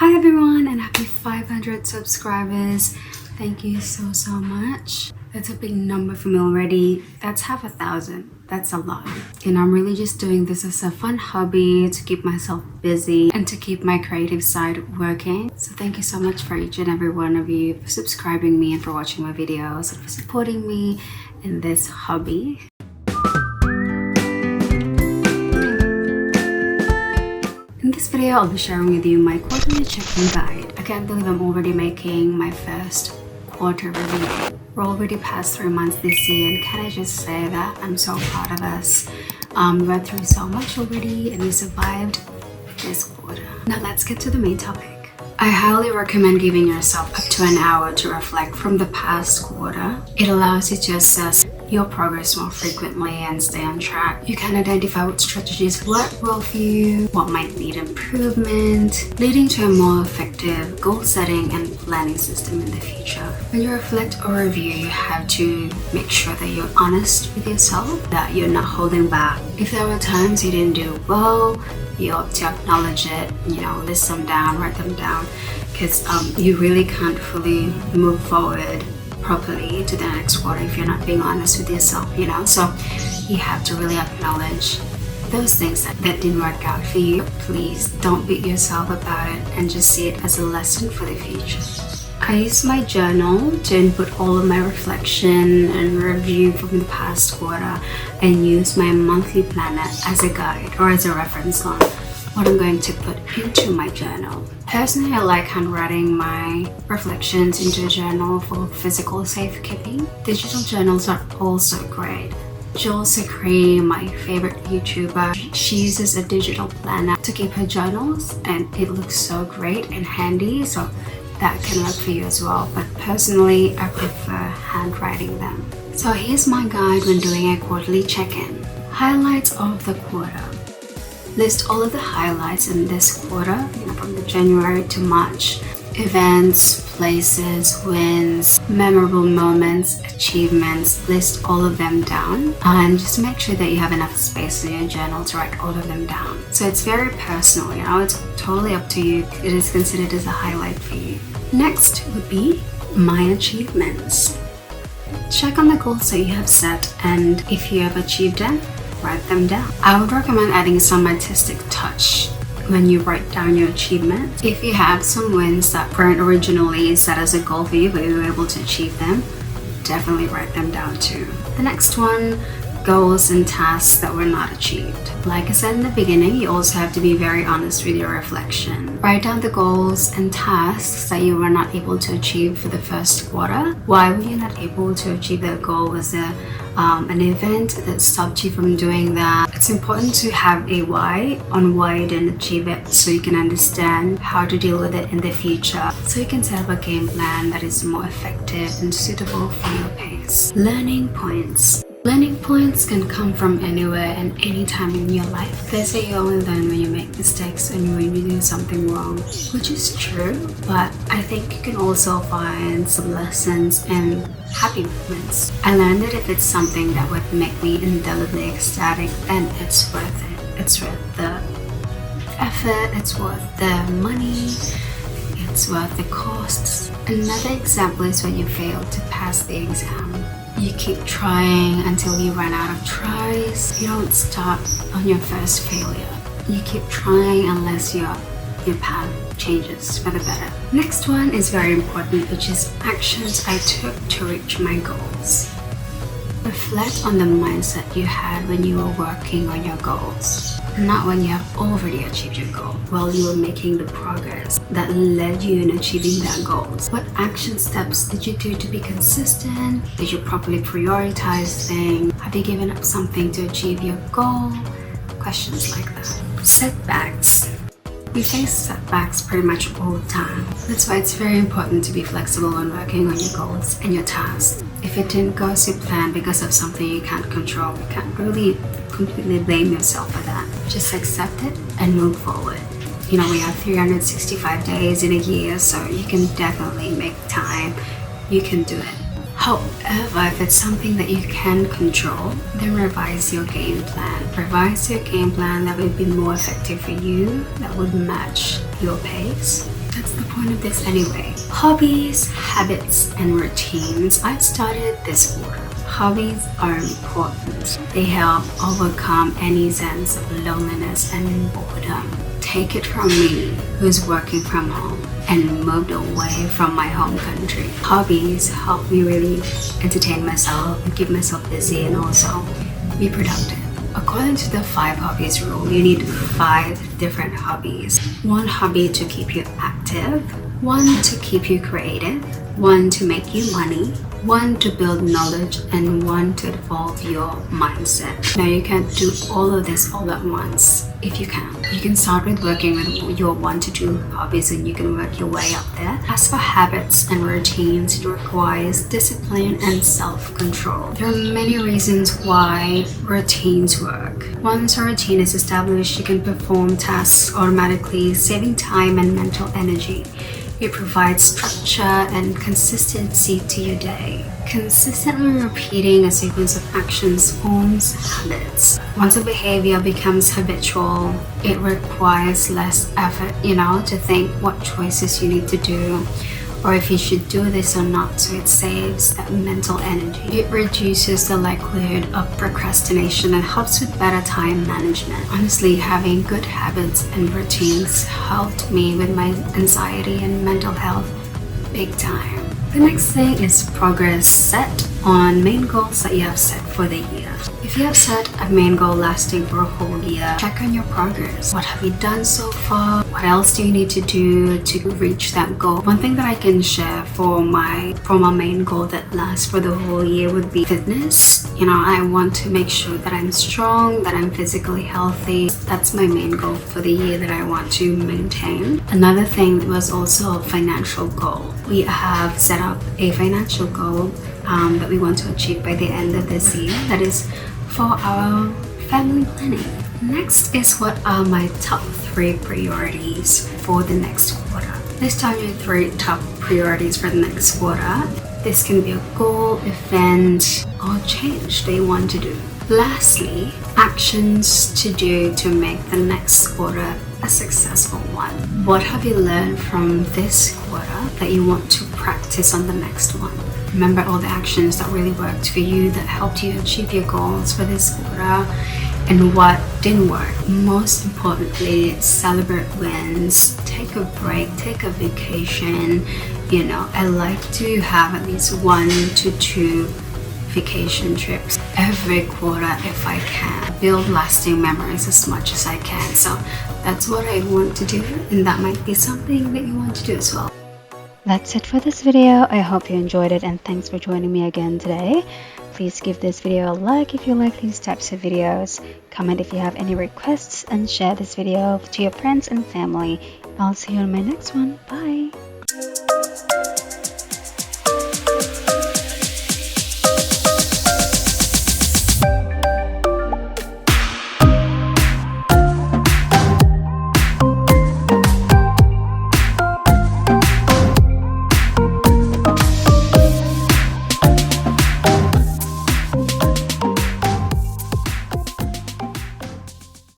Hi everyone, and happy 500 subscribers. Thank you so much. That's a big number for me already. That's half 1,000. That's a lot. And I'm really just doing this as a fun hobby to keep myself busy and to keep my creative side working. So thank you so much for each and every one of you for subscribing me and for watching my videos and for supporting me in this hobby. In this video, I'll be sharing with you my quarterly checking guide. I can't believe I'm already making my first quarter review. We're already past 3 months this year, and can I just say that I'm so proud of us. We went through so much already and we survived this quarter. Now let's get to the main topic. I highly recommend giving yourself up to an hour to reflect from the past quarter. It allows you to assess your progress more frequently and stay on track. You can identify what strategies work well for you, what might need improvement, leading to a more effective goal setting and planning system in the future. When you reflect or review, you have to make sure that you're honest with yourself, that you're not holding back. If there were times you didn't do well, you ought to acknowledge it, list them down, write them down, because you really can't fully move forward properly to the next quarter if you're not being honest with yourself, So you have to really acknowledge those things that didn't work out for you. Please don't beat yourself about it and just see it as a lesson for the future. I use my journal to input all of my reflection and review from the past quarter and use my monthly planner as a guide or as a reference on what I'm going to put into my journal. Personally, I like handwriting my reflections into a journal for physical safekeeping. Digital journals are also great. Jules Secree, my favorite YouTuber, she uses a digital planner to keep her journals, and it looks so great and handy, so that can work for you as well. But personally, I prefer handwriting them. So here's my guide when doing a quarterly check-in. Highlights of the quarter. List all of the highlights in this quarter, from the January to March. Events, places, wins, memorable moments, achievements. List all of them down, and just make sure that you have enough space in your journal to write all of them down. So it's very personal, it's totally up to you. It is considered as a highlight for you. Next would be my achievements. Check on the goals that you have set, and if you have achieved them, write them down. I would recommend adding some artistic touch when you write down your achievements. If you have some wins that weren't originally set as a goal for you, but you were able to achieve them, definitely write them down too. The next one, goals and tasks that were not achieved. Like I said in the beginning, you also have to be very honest with your reflection. Write down the goals and tasks that you were not able to achieve for the first quarter. Why were you not able to achieve that goal? Was there an event that stopped you from doing that? It's important to have a why on why you didn't achieve it, so you can understand how to deal with it in the future, so you can set up a game plan that is more effective and suitable for your pace. Learning points. Learning points can come from anywhere and any time in your life. They say you only learn when you make mistakes and when you do something wrong, which is true, but I think you can also find some lessons in happy moments. I learned that if it's something that would make me indelibly ecstatic, then it's worth it. It's worth the effort, it's worth the money, it's worth the costs. Another example is when you fail to pass the exam. You keep trying until you run out of tries. You don't stop on your first failure. You keep trying unless your path changes for the better. Next one is very important, which is actions I took to reach my goals. Reflect on the mindset you had when you were working on your goals, not when you have already achieved your goal, while you were making the progress that led you in achieving that goals. What action steps did you do to be consistent? Did you properly prioritize things? Have you given up something to achieve your goal? Questions like that. Setbacks. We face setbacks pretty much all the time. That's why it's very important to be flexible when working on your goals and your tasks. If it didn't go as you planned because of something you can't control, you can't really completely blame yourself for that. Just accept it and move forward. We have 365 days in a year, so you can definitely make time. You can do it. However, if it's something that you can control, then revise your game plan. Revise your game plan that would be more effective for you, that would match your pace. what's the point of this anyway? Hobbies, habits, and routines. I started this quarter. Hobbies are important. They help overcome any sense of loneliness and boredom. Take it from me, who's working from home and moved away from my home country. Hobbies help me really entertain myself and keep myself busy and also be productive. According to the 5 hobbies rule, you need 5 different hobbies. 1 hobby to keep you active, 1 to keep you creative, 1 to make you money, 1 to build knowledge, and 1 to evolve your mindset. Now you can't do all of this all at once. If you can, you can start with working with your 1 to 2 hobbies and you can work your way up there. As for habits and routines, it requires discipline and self-control. There are many reasons why routines work. Once a routine is established, you can perform tasks automatically, saving time and mental energy. It provides structure and consistency to your day. Consistently repeating a sequence of actions forms habits. Once a behavior becomes habitual, it requires less effort, to think what choices you need to do or if you should do this or not, so it saves that mental energy. It reduces the likelihood of procrastination and helps with better time management. Honestly, having good habits and routines helped me with my anxiety and mental health big time. The next thing is progress set on main goals that you have set for the year. If you have set a main goal lasting for a whole year, check on your progress. What have you done so far? What else do you need to do to reach that goal? One thing that I can share for my main goal that lasts for the whole year would be fitness. I want to make sure that I'm strong, that I'm physically healthy. That's my main goal for the year that I want to maintain. Another thing was also a financial goal. We have set up a financial goal that we want to achieve by the end of this year. That is for our family planning. Next is what are my top 3 priorities for the next quarter. List down your 3 top priorities for the next quarter. This can be a goal, event, or change that you want to do. Lastly, actions to do to make the next quarter a successful one. What have you learned from this quarter that you want to practice on the next one? Remember all the actions that really worked for you, that helped you achieve your goals for this quarter, and what didn't work. Most importantly, celebrate wins. Take a break, take a vacation. I like to have at least 1 to 2 vacation trips every quarter if I can. Build lasting memories as much as I can. So that's what I want to do, and that might be something that you want to do as well. That's it for this video. I hope you enjoyed it, and thanks for joining me again today. Please give this video a like if you like these types of videos, comment if you have any requests, and share this video to your friends and family. I'll see you on my next one. Bye!